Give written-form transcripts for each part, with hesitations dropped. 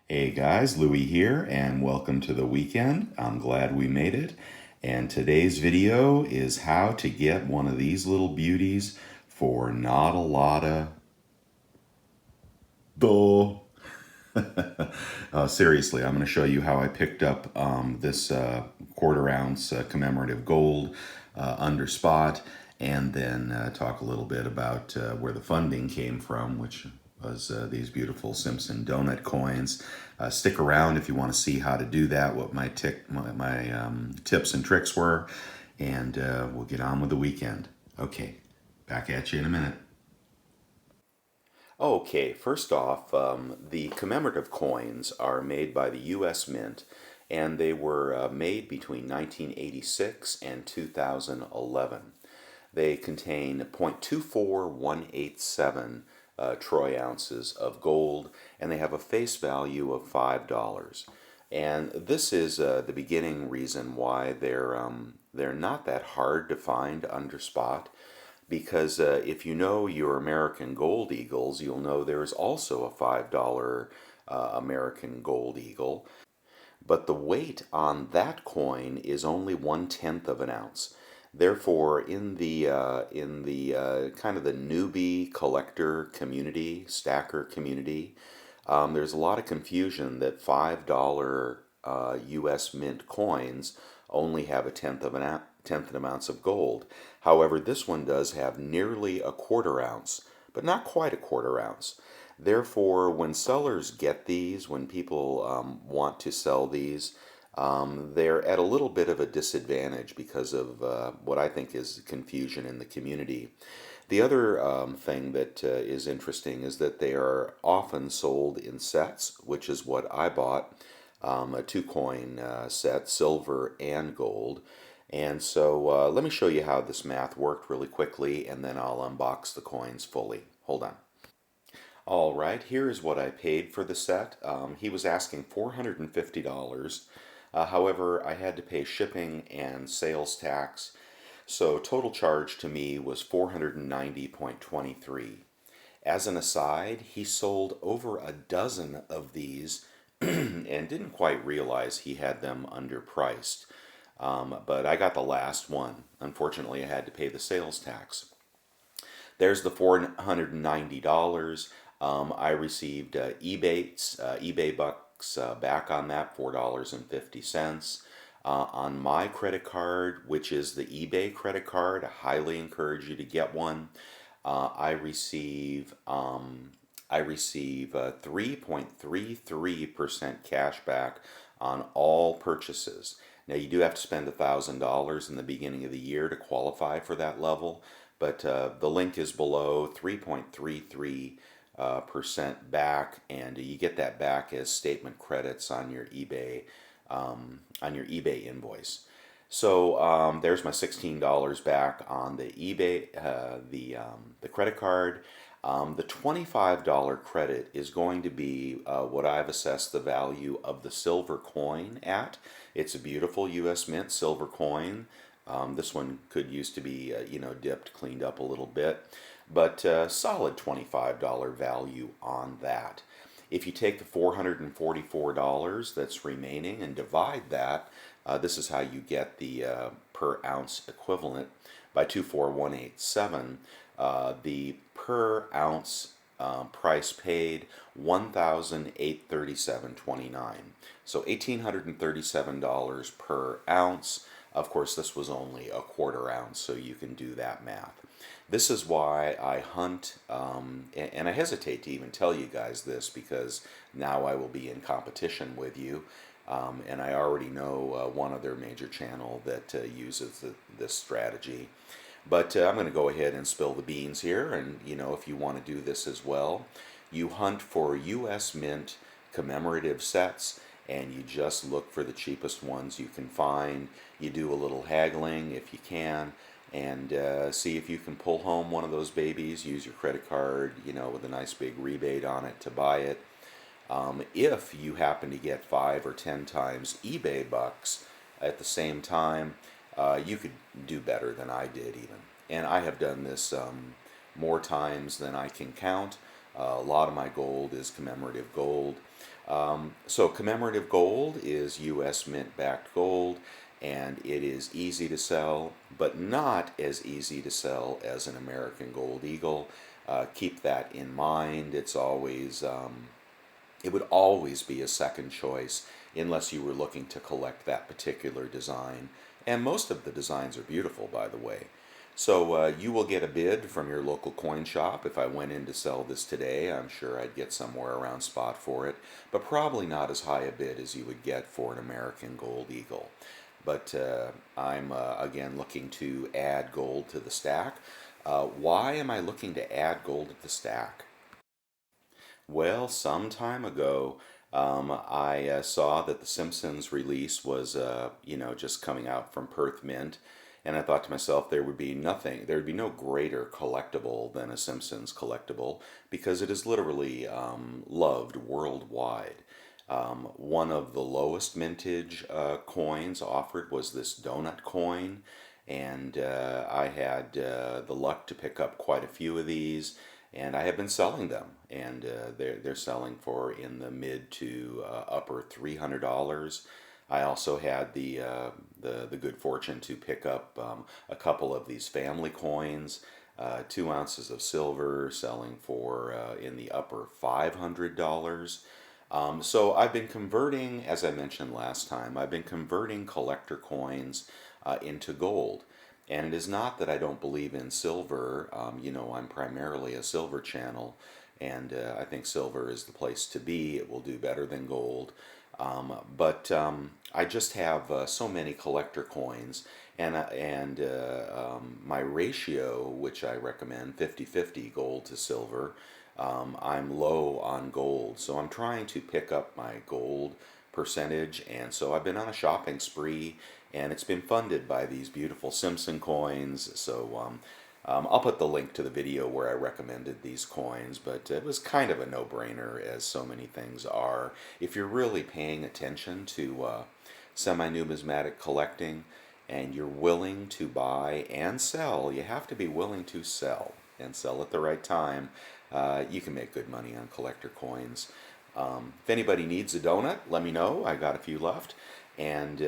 Hey guys, Louie here, and welcome to the weekend. I'm glad we made it. And today's video is how to get one of these little beauties for not a lot of dough. Seriously, I'm going to show you how I picked up this quarter ounce commemorative gold under spot, and then talk a little bit about where the funding came from, which was these beautiful Simpson donut coins. Stick around if you want to see how to do that, what my tips and tricks were, and we'll get on with the weekend. Okay, back at you in a minute. Okay, first off, the commemorative coins are made by the U.S. Mint, and they were made between 1986 and 2011. They contain 0.24187 troy ounces of gold, and they have a face value of $5. And this is the beginning reason why they're not that hard to find under spot, because if you know your American Gold Eagles, you'll know there is also a $5 American Gold Eagle, but the weight on that coin is only 1/10 of an ounce. Therefore, in the kind of the newbie collector community, stacker community, there's a lot of confusion that $5 U.S. Mint coins only have a tenth of an ounce of gold. However, this one does have nearly a quarter ounce, but not quite a quarter ounce. Therefore, when sellers get these, when people want to sell these, they're at a little bit of a disadvantage because of what I think is confusion in the community. The other thing that is interesting is that they are often sold in sets, which is what I bought, a two-coin set, silver and gold. And so let me show you how this math worked really quickly, and then I'll unbox the coins fully. Hold on. All right, here's what I paid for the set. He was asking $450. However, I had to pay shipping and sales tax, so total charge to me was $490.23. As an aside, he sold over a dozen of these and didn't quite realize he had them underpriced. But I got the last one. Unfortunately, I had to pay the sales tax. There's the $490. I received eBay bucks back on that, $4.50. On my credit card, which is the eBay credit card, I highly encourage you to get one. I receive 3.33% cash back on all purchases. Now, you do have to spend $1,000 in the beginning of the year to qualify for that level, but the link is below. 3.33% back, and you get that back as statement credits on your eBay invoice. So there's my $16 back on the eBay, the credit card. The $25 credit is going to be what I've assessed the value of the silver coin at. It's a beautiful U.S. Mint silver coin. This one could use to be, dipped, cleaned up a little bit, but solid $25 value on that. If you take the $444 that's remaining and divide that, this is how you get the per ounce equivalent by 24187. The per ounce price paid $1,837.29. So $1,837 per ounce. Of course, this was only a quarter ounce, so you can do that math. This is why I hunt, and I hesitate to even tell you guys this because now I will be in competition with you, and I already know one other major channel that uses this strategy. But I'm going to go ahead and spill the beans here, and if you want to do this as well, you hunt for U.S. Mint commemorative sets, and you just look for the cheapest ones you can find. You do a little haggling if you can, and see if you can pull home one of those babies. Use your credit card, with a nice big rebate on it to buy it. If you happen to get 5 or 10 times eBay bucks at the same time, you could do better than I did even. And I have done this more times than I can count. A lot of my gold is commemorative gold. So commemorative gold is U.S. mint-backed gold, and it is easy to sell, but not as easy to sell as an American Gold Eagle. Keep that in mind. It would always be a second choice unless you were looking to collect that particular design. And most of the designs are beautiful, by the way. So you will get a bid from your local coin shop. If I went in to sell this today, I'm sure I'd get somewhere around spot for it, but probably not as high a bid as you would get for an American Gold Eagle. But I'm again looking to add gold to the stack. Why am I looking to add gold to the stack? Well, some time ago, I saw that the Simpsons release was, just coming out from Perth Mint, and I thought to myself, there would be no greater collectible than a Simpsons collectible because it is literally loved worldwide. One of the lowest mintage coins offered was this donut coin, and I had the luck to pick up quite a few of these, and I have been selling them, and they're selling for in the mid to upper $300. I also had the good fortune to pick up a couple of these family coins, 2 ounces of silver selling for in the upper $500. So I've been converting, as I mentioned last time, I've been converting collector coins into gold. And it is not that I don't believe in silver. I'm primarily a silver channel, and I think silver is the place to be. It will do better than gold. But I just have so many collector coins, and my ratio, which I recommend, 50-50 gold to silver, I'm low on gold. So I'm trying to pick up my gold percentage, and so I've been on a shopping spree, and it's been funded by these beautiful Simpson coins. So I'll put the link to the video where I recommended these coins, but it was kind of a no-brainer, as so many things are. If you're really paying attention to semi-numismatic collecting and you're willing to buy and sell, you have to be willing to sell and sell at the right time. You can make good money on collector coins. If anybody needs a donut, let me know. I got a few left. And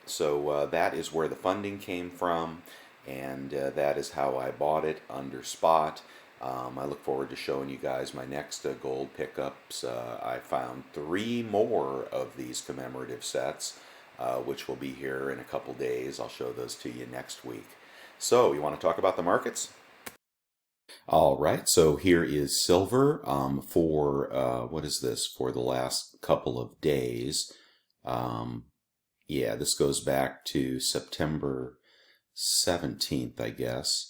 so that is where the funding came from, and that is how I bought it under spot. I look forward to showing you guys my next gold pickups. I found 3 more of these commemorative sets, which will be here in a couple days. I'll show those to you next week. So, you want to talk about the markets? All right, so here is silver for, what is this, for the last couple of days. Yeah, this goes back to September 17th, I guess.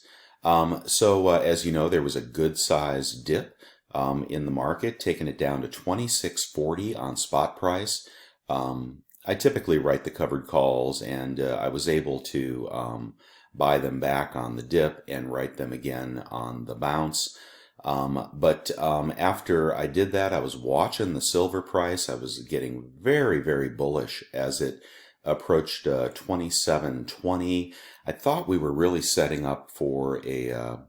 So as you know, there was a good-sized dip in the market, taking it down to 26.40 on spot price. I typically write the covered calls, and I was able to buy them back on the dip and write them again on the bounce. But after I did that, I was watching the silver price. I was getting very, very bullish as it approached 27.20. I thought we were really setting up for a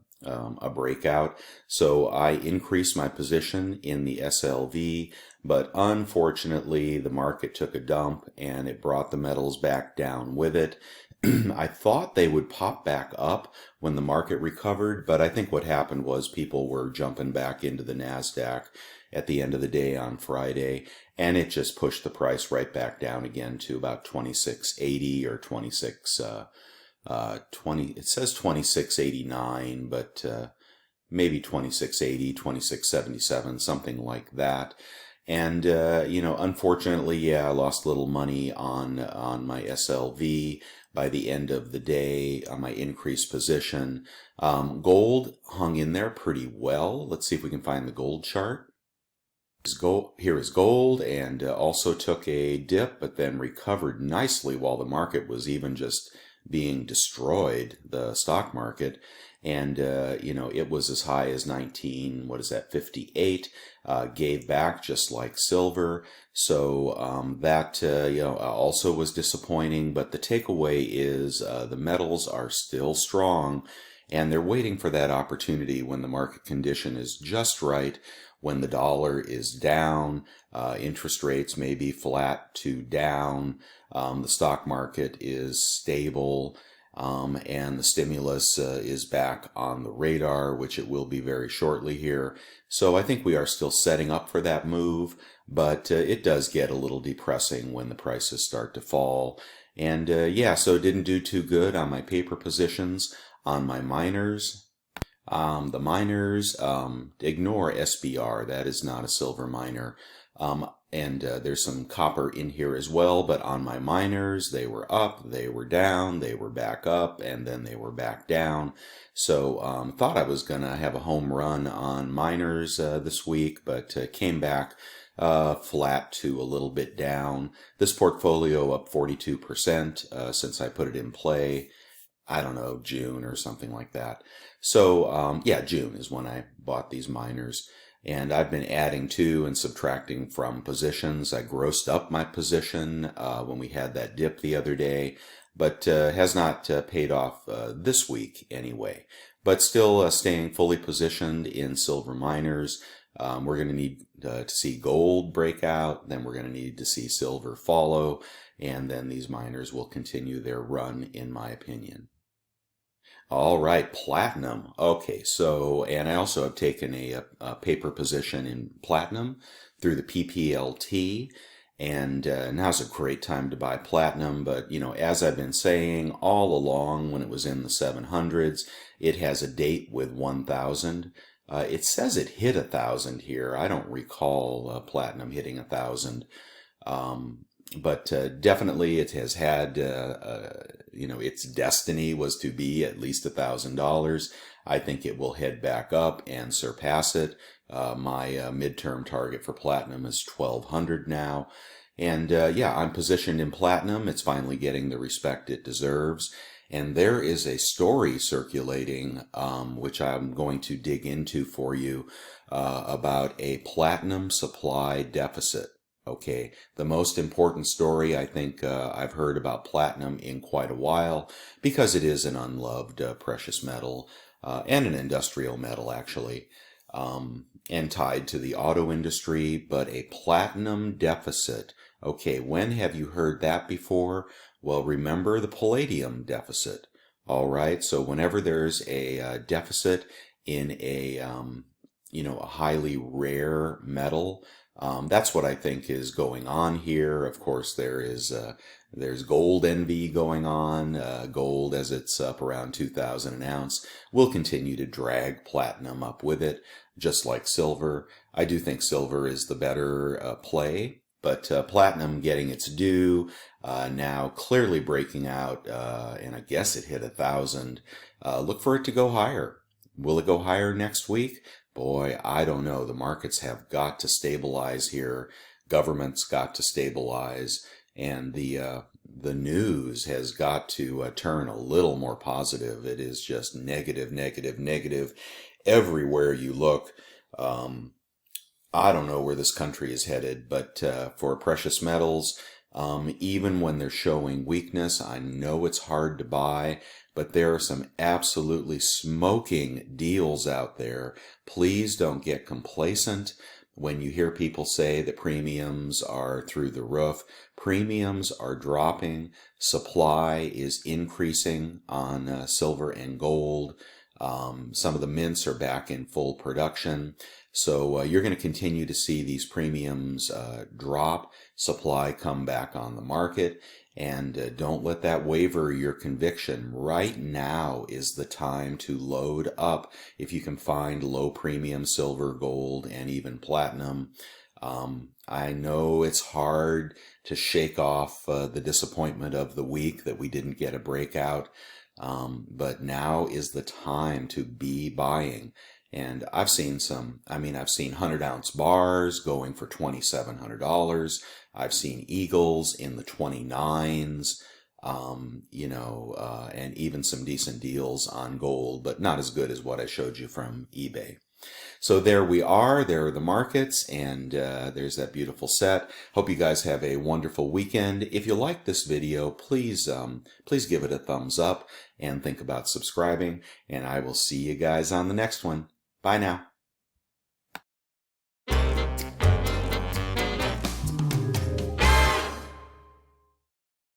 breakout, so I increased my position in the SLV, but unfortunately the market took a dump and it brought the metals back down with it. I thought they would pop back up when the market recovered, but I think what happened was people were jumping back into the NASDAQ at the end of the day on Friday, and it just pushed the price right back down again to about 26.80 or 20, it says 26.89, but maybe 26.80, 26.77, something like that. And unfortunately, yeah, I lost a little money on my SLV by the end of the day on my increased position. Gold hung in there pretty well. Let's see if we can find the gold chart. Here is gold, and also took a dip, but then recovered nicely while the market was even just being destroyed, the stock market. And it was as high as 58, gave back just like silver. So that also was disappointing, but the takeaway is the metals are still strong, and they're waiting for that opportunity when the market condition is just right, when the dollar is down, interest rates may be flat to down, the stock market is stable, and the stimulus is back on the radar, which it will be very shortly here. So I think we are still setting up for that move, but it does get a little depressing when the prices start to fall. And yeah, so it didn't do too good on my paper positions. On my miners, the miners, ignore SBR, that is not a silver miner. And there's some copper in here as well, but on my miners, they were up, they were down, they were back up, and then they were back down. So thought I was going to have a home run on miners this week, but came back flat to a little bit down. This portfolio up 42% since I put it in play. I don't know, June or something like that. So yeah, June is when I bought these miners. And I've been adding to and subtracting from positions. I grossed up my position when we had that dip the other day, but has not paid off this week anyway. But still staying fully positioned in silver miners. We're going to need to see gold break out, then we're going to need to see silver follow, and then these miners will continue their run, in my opinion. All right, platinum. Okay, so, and I also have taken a paper position in platinum through the PPLT, and now's a great time to buy platinum, but, you know, as I've been saying all along when it was in the 700s, it has a date with 1,000. It says it hit 1,000 here. I don't recall platinum hitting 1,000. But definitely it has had, you know, its destiny was to be at least $1,000. I think it will head back up and surpass it. My midterm target for platinum is 1,200 now. And yeah, I'm positioned in platinum. It's finally getting the respect it deserves. And there is a story circulating, which I'm going to dig into for you, about a platinum supply deficit. Okay, the most important story I think I've heard about platinum in quite a while, because it is an unloved precious metal and an industrial metal actually, and tied to the auto industry, but a platinum deficit. Okay, when have you heard that before? Well, remember the palladium deficit. All right, so whenever there's a deficit in a you know, a highly rare metal, that's what I think is going on here. Of course, there's gold envy going on. Gold, as it's up around 2,000 an ounce, will continue to drag platinum up with it, just like silver. I do think silver is the better play, but platinum getting its due, now clearly breaking out, and I guess it hit 1,000. Look for it to go higher. Will it go higher next week? Boy, I don't know. The markets have got to stabilize here. Government's got to stabilize, and the news has got to turn a little more positive. It is just negative, negative, negative everywhere you look. I don't know where this country is headed, but for precious metals, even when they're showing weakness, I know it's hard to buy, but there are some absolutely smoking deals out there. Please don't get complacent. When you hear people say that premiums are through the roof, premiums are dropping. Supply is increasing on silver and gold. Some of the mints are back in full production. So you're going to continue to see these premiums drop, supply come back on the market, and don't let that waver your conviction. Right now is the time to load up if you can find low premium silver, gold, and even platinum. I know it's hard to shake off the disappointment of the week that we didn't get a breakout, but now is the time to be buying. And I've seen I've seen 100-ounce bars going for $2,700. I've seen eagles in the 29s, you know, and even some decent deals on gold, but not as good as what I showed you from eBay. So there we are. There are the markets, and there's that beautiful set. Hope you guys have a wonderful weekend. If you like this video, please give it a thumbs up and think about subscribing. And I will see you guys on the next one. Bye now.